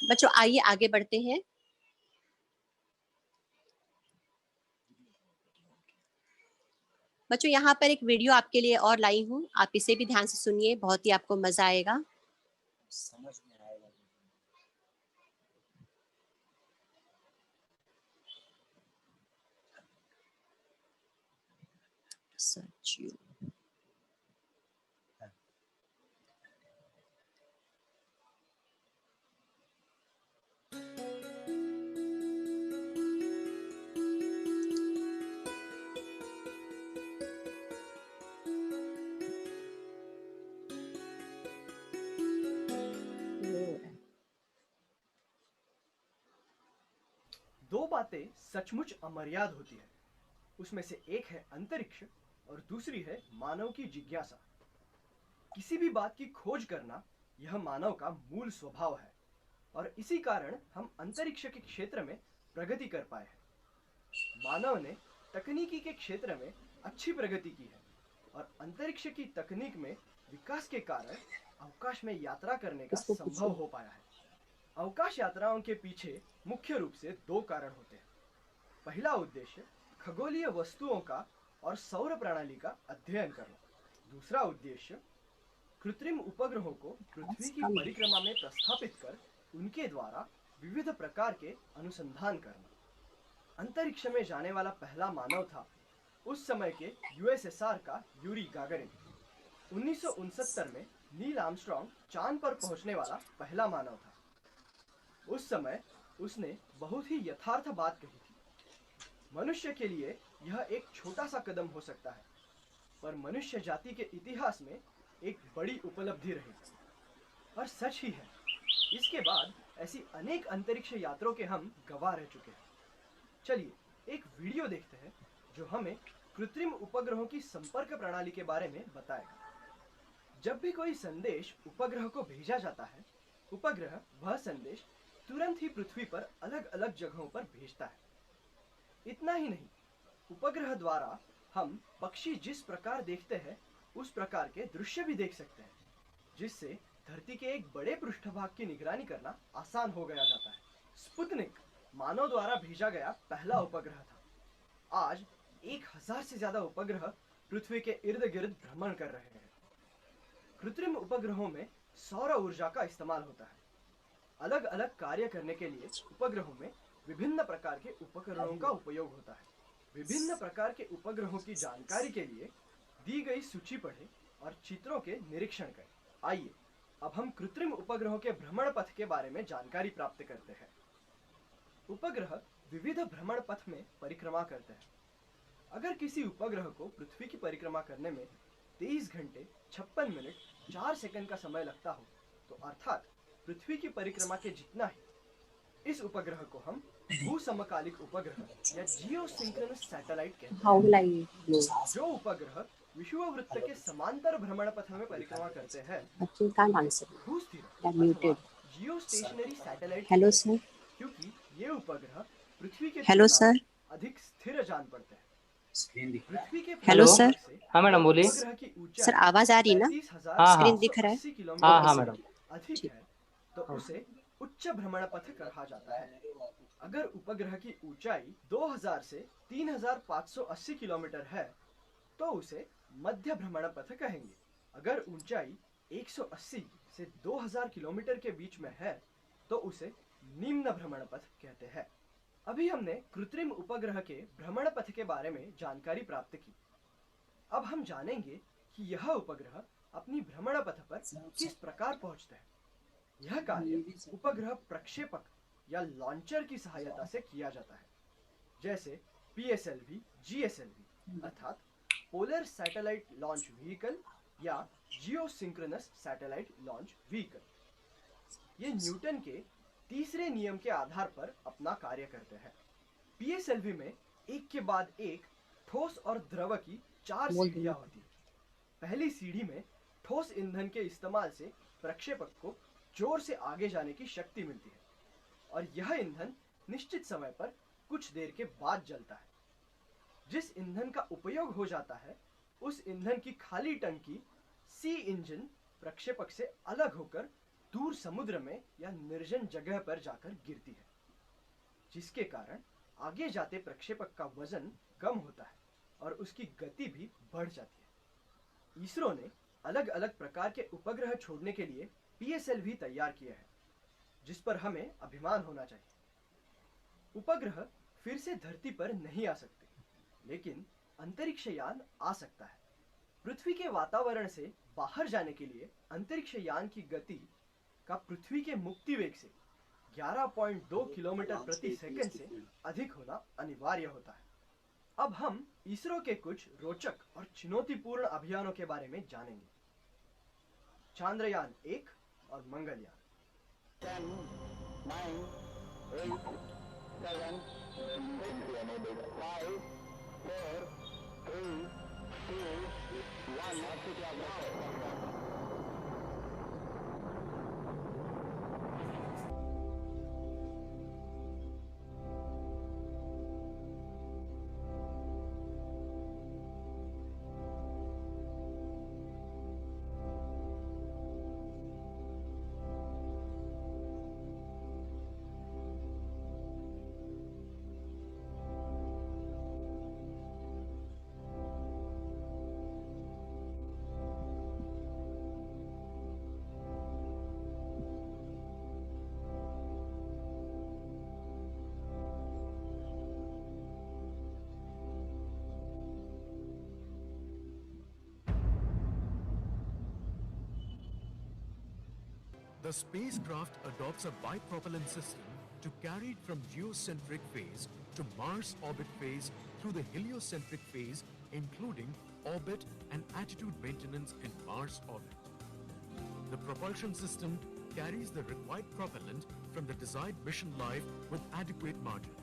बच्चों आइए आगे बढ़ते हैं। बच्चों यहाँ पर एक वीडियो आपके लिए और लाई हूँ, आप इसे भी ध्यान से सुनिए, बहुत ही आपको मजा आएगा। समझ में आएगा। Search you. दो बातें सचमुच अमर्याद होती है, उसमें से एक है अंतरिक्ष और दूसरी है मानव की जिज्ञासा। किसी भी बात की खोज करना यह मानव का मूल स्वभाव है और इसी कारण हम अंतरिक्ष के क्षेत्र में प्रगति कर पाए हैं। मानव ने तकनीकी के क्षेत्र में अच्छी प्रगति की है और अंतरिक्ष की तकनीक में विकास के कारण अवकाश में यात्रा करने का संभव हो पाया है। अवकाश यात्राओं के पीछे मुख्य रूप से दो कारण होते हैं। पहला उद्देश्य खगोलीय वस्तुओं का और सौर प्रणाली का अध्ययन करना। दूसरा उद्देश्य कृत्रिम उपग्रहों को पृथ्वी की परिक्रमा में प्रस्थापित कर उनके द्वारा विविध प्रकार के अनुसंधान करना। अंतरिक्ष में जाने वाला पहला मानव था उस समय के यूएसएसआर का यूरी गागरिन। 1969 में नील आर्मस्ट्रांग चांद पर पहुंचने वाला पहला मानव था। उस समय उसने बहुत ही यथार्थ बात कही थी। मनुष्य के लिए यह एक छोटा सा कदम हो सकता है, पर मनुष्य जाति के इतिहास में एक बड़ी उपलब्धि रहेगी। और सच ही है, इसके बाद ऐसी अनेक अंतरिक्ष यात्रों के हम गवाह रह चुके हैं। चलिए एक वीडियो देखते हैं जो हमें कृत्रिम उपग्रहों की संपर्क प्रणाली के बारे में बताएगा। जब भी कोई संदेश उपग्रह को भेजा जाता है, उपग्रह वह संदेश तुरंत ही पृथ्वी पर अलग अलग जगहों पर भेजता है। इतना ही नहीं, उपग्रह द्वारा हम पक्षी जिस प्रकार देखते हैं उस प्रकार के दृश्य भी देख सकते हैं, जिससे धरती के एक बड़े पृष्ठभाग की निगरानी करना आसान हो गया जाता है। स्पुतनिक मानव द्वारा भेजा गया पहला उपग्रह था। आज 1000 से ज्यादा उपग्रह पृथ्वी के इर्द गिर्द भ्रमण कर रहे हैं। कृत्रिम उपग्रहों में सौर ऊर्जा का इस्तेमाल होता है। अलग अलग कार्य करने के लिए उपग्रहों में विभिन्न प्रकार के उपकरणों का उपयोग होता है। विभिन्न प्रकार के उपग्रहों की जानकारी के लिए दी गई सूची पढ़ें और चित्रों के निरीक्षण करें। आइए अब हम कृत्रिम उपग्रहों के भ्रमण पथ के बारे में जानकारी प्राप्त करते हैं। उपग्रह विविध भ्रमण पथ में परिक्रमा करते हैं। अगर किसी उपग्रह को पृथ्वी की परिक्रमा करने में 23 घंटे 56 मिनट 4 सेकंड का समय लगता हो, तो अर्थात पृथ्वी की परिक्रमा के जितना ही इस उपग्रह को हम भूसमकालिक उपग्रह या जियोसिंक्रोनस सैटेलाइट कहते हैं। जो उपग्रह विषुववृत्त के समांतर भ्रमण पथ में परिक्रमा करते हैं, भूस्थिर अथवा जियोस्टेशनरी सैटेलाइट, हेलो सर। क्योंकि ये उपग्रह पृथ्वी के हेलो तुलना में सर। अधिक स्थिर जान पड़ते हैं। स्क्रीन दिख रहा है। पृथ्वी के हेलो पृष्ठभाग सर। से हाँ मैडम बोलिए। उपग्रह की ऊंचाई सर आवाज आ रही है ना? 35,000 हाँ, हाँ। स्क्रीन दिख रहा है? 780 किलोमीटर हाँ, हाँ, से मैडम। अधिक है तो उसे उच्च भ्रमण पथ कहा जाता है। अगर उपग्रह की ऊंचाई 2000 से 3580 किलोमीटर है तो उसे मध्य भ्रमण पथ कहेंगे। अगर ऊंचाई 180 से 2000 किलोमीटर के बीच में है तो उसे निम्न भ्रमण पथ कहते हैं। अभी हमने कृत्रिम उपग्रह के भ्रमण पथ के बारे में जानकारी प्राप्त की। अब हम जानेंगे कि यह उपग्रह अपनी भ्रमण पथ पर किस प्रकार पहुंचते हैं। यह कार्य उपग्रह प्रक्षेपक या लॉन्चर की सहायता से किया जाता है, जैसे PSLV, GSLV अर्थात पोलर सैटेलाइट लॉन्च व्हीकल या जियोसिंक्रोनस सैटेलाइट लॉन्च व्हीकल। ये न्यूटन के तीसरे नियम के आधार पर अपना कार्य करते हैं। PSLV में एक के बाद एक ठोस और द्रव की 4 सीढ़ियां होती हैं। पहली सीढ़ी में ठोस ईंधन के इस्तेमाल से प्रक्षेपक को जोर से आगे जाने की शक्ति मिलती है और यह ईंधन निश्चित समय पर कुछ देर के बाद जलता है। जिस ईंधन का उपयोग हो जाता है उस ईंधन की खाली टंकी सी इंजन प्रक्षेपक से अलग होकर दूर समुद्र में या निर्जन जगह पर जाकर गिरती है, जिसके कारण आगे जाते प्रक्षेपक का वजन कम होता है और उसकी गति भी बढ़ जाती है। इसरो ने अलग अलग प्रकार के उपग्रह छोड़ने के लिए PSL भी तैयार किया है, जिस पर हमें अभिमान होना चाहिए। उपग्रह फिर से धरती पर नहीं आ सकते, लेकिन अंतरिक्ष यान आ सकता है। पृथ्वी के वातावरण से बाहर जाने के लिए अंतरिक्ष यान की गति का पृथ्वी के मुक्ति वेग से 11.2 किलोमीटर प्रति सेकंड से अधिक होना अनिवार्य होता है। अब हम इसरो के कुछ रोचक और चुनौतीपूर्ण अभियानों के बारे में जानेंगे। चांद्रयान 1 और Mangalyaan. 10, 9, 8, 7, 6, 5, 4, 3, 2, 1. The spacecraft adopts a bipropellant system to carry it from geocentric phase to Mars orbit phase through the heliocentric phase, including orbit and attitude maintenance in Mars orbit. The propulsion system carries the required propellant from the desired mission life with adequate margin.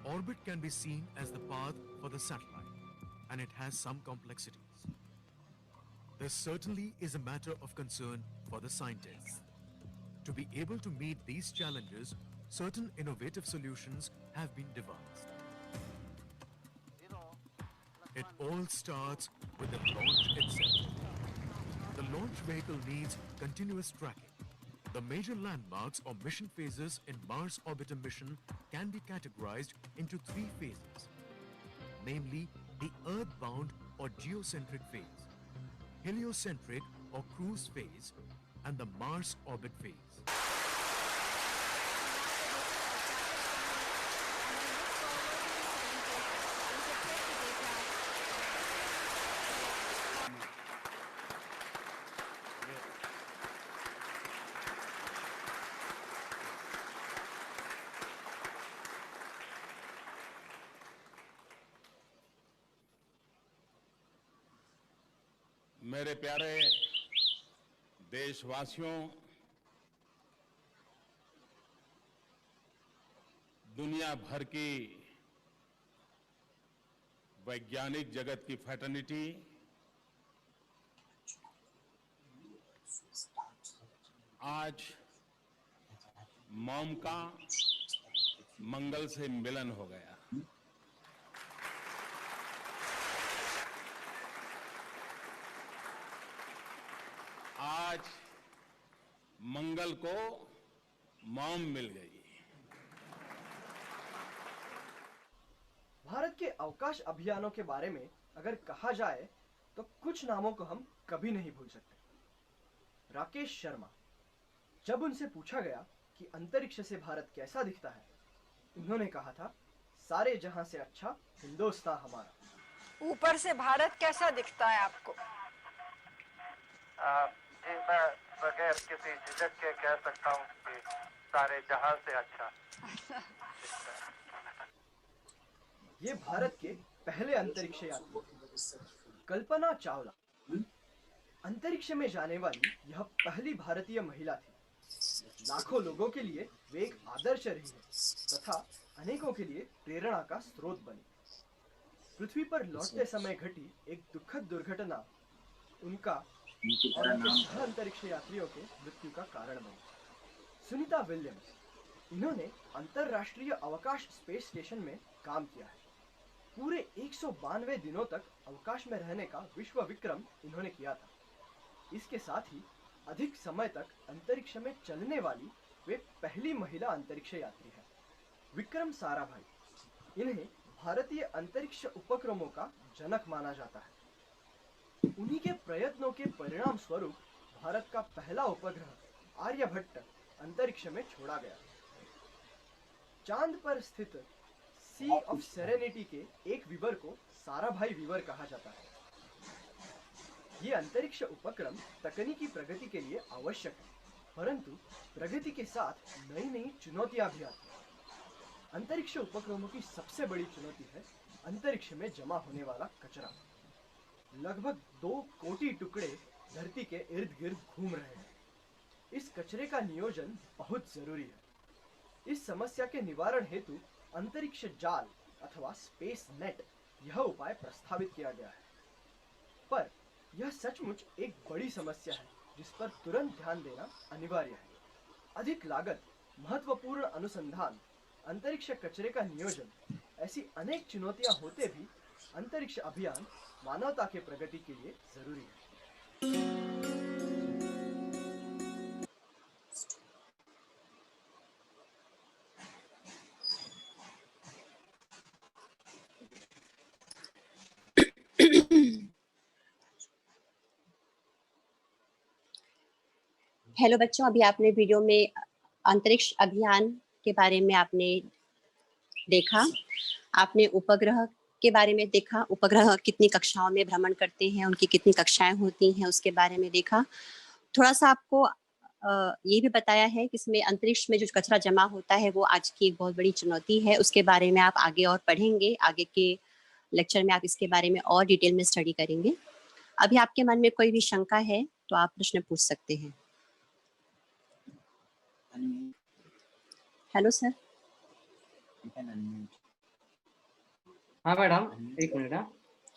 Orbit can be seen as the path for the satellite, and it has some complexities. This certainly is a matter of concern for the scientists. To be able to meet these challenges, certain innovative solutions have been devised. It all starts with the launch itself. The launch vehicle needs continuous tracking. The major landmarks or mission phases in Mars orbiter mission can be categorized into 3 phases, namely the Earth-bound or geocentric phase, heliocentric or cruise phase, and the Mars orbit phase. मेरे प्यारे देशवासियों, दुनिया भर की वैज्ञानिक जगत की fraternity आज मॉम का मंगल से मिलन हो गया। आज मंगल को मॉम मिल गई। भारत के अवकाश अभियानों के बारे में अगर कहा जाए तो कुछ नामों को हम कभी नहीं भूल सकते। राकेश शर्मा। जब उनसे पूछा गया कि अंतरिक्ष से भारत कैसा दिखता है, उन्होंने कहा था, सारे जहां से अच्छा हिंदुस्तान हमारा। ऊपर से भारत कैसा दिखता है आपको? मैं बगैर किसी झिझक के कह सकता हूँ कि सारे जहां से अच्छा। ये भारत के पहले अंतरिक्ष यात्री कल्पना चावला। अंतरिक्ष में जाने वाली यह पहली भारतीय महिला थी। लाखों लोगों के लिए वे एक आदर्श रही है तथा अनेकों के लिए प्रेरणा का स्रोत बनी। पृथ्वी पर लौटते समय घटी एक दुखद दुर्घटना उनका और उनके सह अंतरिक्ष यात्रियों के मृत्यु का कारण बनी। सुनीता विलियम्स। इन्होंने अंतरराष्ट्रीय अवकाश स्पेस स्टेशन में काम किया है। पूरे 192 दिनों तक अवकाश में रहने का विश्व विक्रम इन्होंने किया था। इसके साथ ही अधिक समय तक अंतरिक्ष में चलने वाली वे पहली महिला अंतरिक्ष यात्री है। विक्रम साराभाई। इन्हें भारतीय अंतरिक्ष उपक्रमों का जनक माना जाता है। उन्हीं के प्रयत्नों के परिणाम स्वरूप भारत का पहला उपग्रह आर्यभट्ट अंतरिक्ष में छोड़ा गया। चांद पर स्थित सी ऑफ सेरेनिटी के एक विवर को साराभाई विवर कहा जाता है। ये अंतरिक्ष उपक्रम तकनीकी प्रगति के लिए आवश्यक है, परंतु प्रगति के साथ नई नई चुनौतियां भी आती हैं। अंतरिक्ष उपक्रमों की सबसे बड़ी चुनौती है अंतरिक्ष में जमा होने वाला कचरा। लगभग 2 कोटि टुकड़े धरती के इर्द गिर्द घूम रहे हैं। इस कचरे का नियोजन बहुत जरूरी है। इस समस्या के निवारण हेतु अंतरिक्ष जाल अथवा स्पेस नेट यह उपाय प्रस्तावित किया गया है, पर यह सचमुच एक बड़ी समस्या है जिस पर तुरंत ध्यान देना अनिवार्य है। अधिक लागत, महत्वपूर्ण अनुसंधान, अंतरिक्ष कचरे का नियोजन, ऐसी अनेक चुनौतियां होते भी अंतरिक्ष अभियान मानवता के प्रगति के लिए जरूरी है। हेलो बच्चों, अभी आपने वीडियो में अंतरिक्ष अभियान के बारे में आपने देखा। आपने उपग्रह के बारे में देखा, उपग्रह कितनी कक्षाओं में भ्रमण करते हैं, उनकी कितनी कक्षाएं होती हैं, उसके बारे में देखा। थोड़ा सा आपको ये भी बताया है कि इसमें अंतरिक्ष में जो कचरा जमा होता है वो आज की एक बहुत बड़ी चुनौती है। उसके बारे में आप आगे और पढ़ेंगे, आगे के लेक्चर में आप इसके बारे में और डिटेल में स्टडी करेंगे। अभी आपके मन में कोई भी शंका है तो आप प्रश्न पूछ सकते हैं। Hello sir. हाँ मैडम, एक मिनट। हाँ,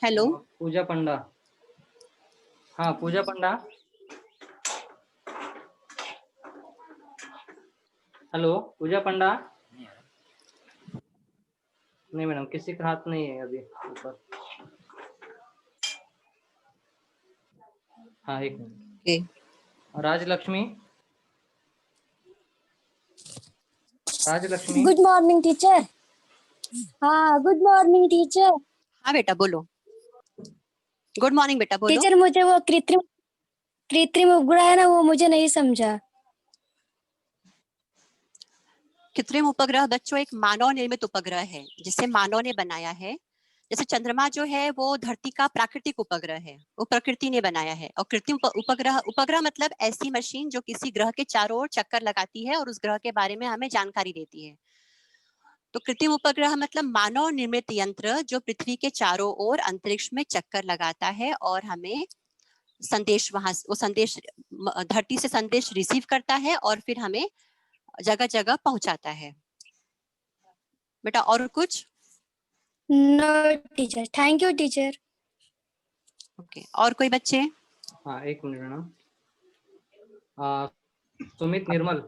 हेलो। पूजा पंडा। हाँ, पूजा पंडा। हेलो, पूजा पंडा। नहीं मैडम, किसी का हाथ नहीं है अभी ऊपर। हाँ, एक minute. Rajalakshmi. Rajalakshmi. Good morning teacher. हाँ, गुड मॉर्निंग टीचर। हाँ बेटा बोलो। गुड मॉर्निंग बेटा बोलो। टीचर, मुझे वो कृत्रिम उपग्रह है ना, वो मुझे नहीं समझा। कृत्रिम उपग्रह बच्चों एक मानव निर्मित उपग्रह है जिसे मानव ने बनाया है। जैसे चंद्रमा जो है वो धरती का प्राकृतिक उपग्रह है, वो प्रकृति ने बनाया है। और कृत्रिम उपग्रह मतलब ऐसी मशीन जो किसी ग्रह के चारों ओर चक्कर लगाती है और उस ग्रह के बारे में हमें जानकारी देती है। तो कृत्रिम उपग्रह मतलब मानव निर्मित यंत्र जो पृथ्वी के चारों ओर अंतरिक्ष में चक्कर लगाता है और हमें संदेश, वो संदेश धरती से संदेश रिसीव करता है और फिर हमें जगह जगह पहुंचाता है। बेटा और कुछ? No teacher, thank you teacher. Okay, और कोई बच्चे? हाँ, एक मिनट मैडम। सुमित निर्मल।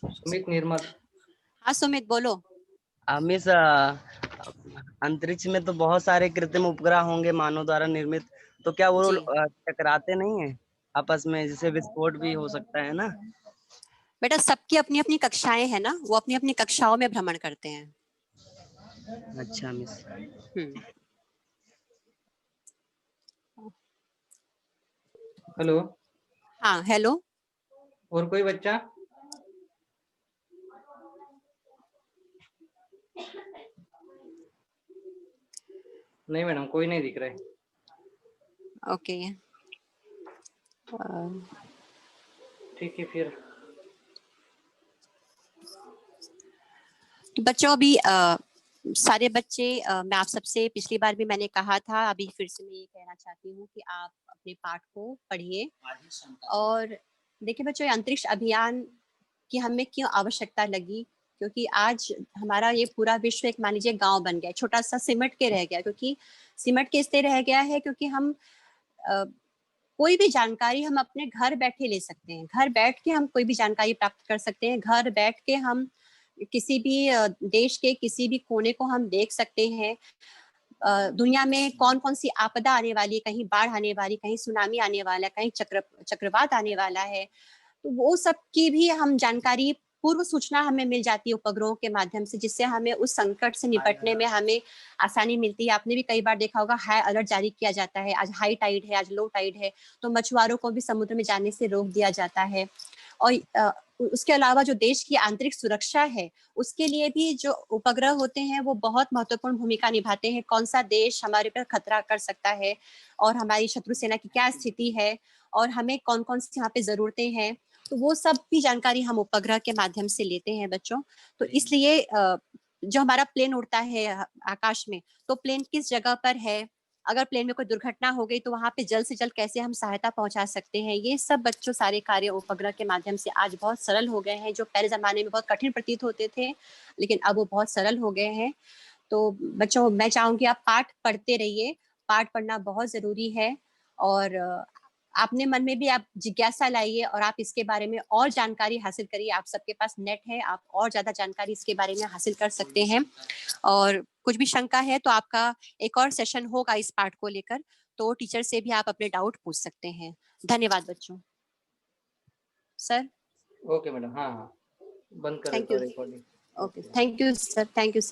सुमित निर्मल। हाँ सुमित बोलो। मिस, अंतरिक्ष में तो बहुत सारे कृत्रिम उपग्रह होंगे मानव द्वारा निर्मित, तो क्या वो टकराते नहीं है आपस में, जिससे विस्फोट भी हो सकता है ना? बेटा सबकी अपनी अपनी कक्षाएं हैं ना, वो अपनी अपनी कक्षाओं में भ्रमण करते हैं। अच्छा मिस। हेलो। हाँ हेलो। और कोई बच्चा? नहीं मैडम, कोई नहीं दिख रहा है। ओके, ठीक है फिर। बच्चों अभी सारे बच्चे, मैं आप सबसे पिछली बार भी मैंने कहा था, अभी फिर से मैं ये कहना चाहती हूँ कि आप अपने पाठ को पढ़िए। और देखिए बच्चों, अंतरिक्ष अभियान की हमें क्यों आवश्यकता लगी, क्योंकि आज हमारा ये पूरा विश्व एक मान लीजिए गांव बन गया, छोटा सा सिमट के रह गया। क्योंकि सिमट के इसलिए रह गया है क्योंकि हम कोई भी जानकारी हम अपने घर बैठे ले सकते हैं। घर बैठ के हम कोई भी जानकारी प्राप्त कर सकते हैं। घर बैठ के हम किसी भी देश के किसी भी कोने को हम देख सकते हैं। दुनिया में कौन कौन सी आपदा आने वाली है, कहीं बाढ़ आने वाली, कहीं सुनामी आने वाला है, कहीं चक्रवात आने वाला है, तो वो सब की भी हम जानकारी पूर्व सूचना हमें मिल जाती है उपग्रहों के माध्यम से, जिससे हमें उस संकट से निपटने में हमें आसानी मिलती है। आपने भी कई बार देखा होगा हाई अलर्ट जारी किया जाता है, आज हाई टाइड है, आज लो टाइड है, तो मछुआरों को भी समुद्र में जाने से रोक दिया जाता है। और उसके अलावा जो देश की आंतरिक सुरक्षा है, उसके लिए भी जो उपग्रह होते हैं वो बहुत महत्वपूर्ण भूमिका निभाते हैं। कौन सा देश हमारे पर खतरा कर सकता है और हमारी शत्रु सेना की क्या स्थिति है और हमें कौन कौन सी यहाँ पे जरूरतें हैं, तो वो सब भी जानकारी हम उपग्रह के माध्यम से लेते हैं बच्चों। तो इसलिए जो हमारा प्लेन उड़ता है आकाश में, तो प्लेन किस जगह पर है, अगर प्लेन में कोई दुर्घटना हो गई तो वहां पे जल्द से जल्द कैसे हम सहायता पहुंचा सकते हैं, ये सब बच्चों सारे कार्य उपग्रह के माध्यम से आज बहुत सरल हो गए हैं। जो पहले जमाने में बहुत कठिन प्रतीत होते थे, लेकिन अब वो बहुत सरल हो गए हैं। तो बच्चों मैं चाहूंगी आप पाठ पढ़ते रहिए, पाठ पढ़ना बहुत जरूरी है। और अपने मन में भी आप जिज्ञासा लाइए और आप इसके बारे में और जानकारी हासिल करिए। आप सबके पास नेट है, आप और ज्यादा जानकारी इसके बारे में हासिल कर सकते हैं। और कुछ भी शंका है तो आपका एक और सेशन होगा इस पाठ को लेकर, तो टीचर से भी आप अपने डाउट पूछ सकते हैं। धन्यवाद बच्चों। सर। ओके मैडम, हाँ हाँ, बंद कर थैंक देता यू। हूँ recording. Okay, thank you sir, thank you sir.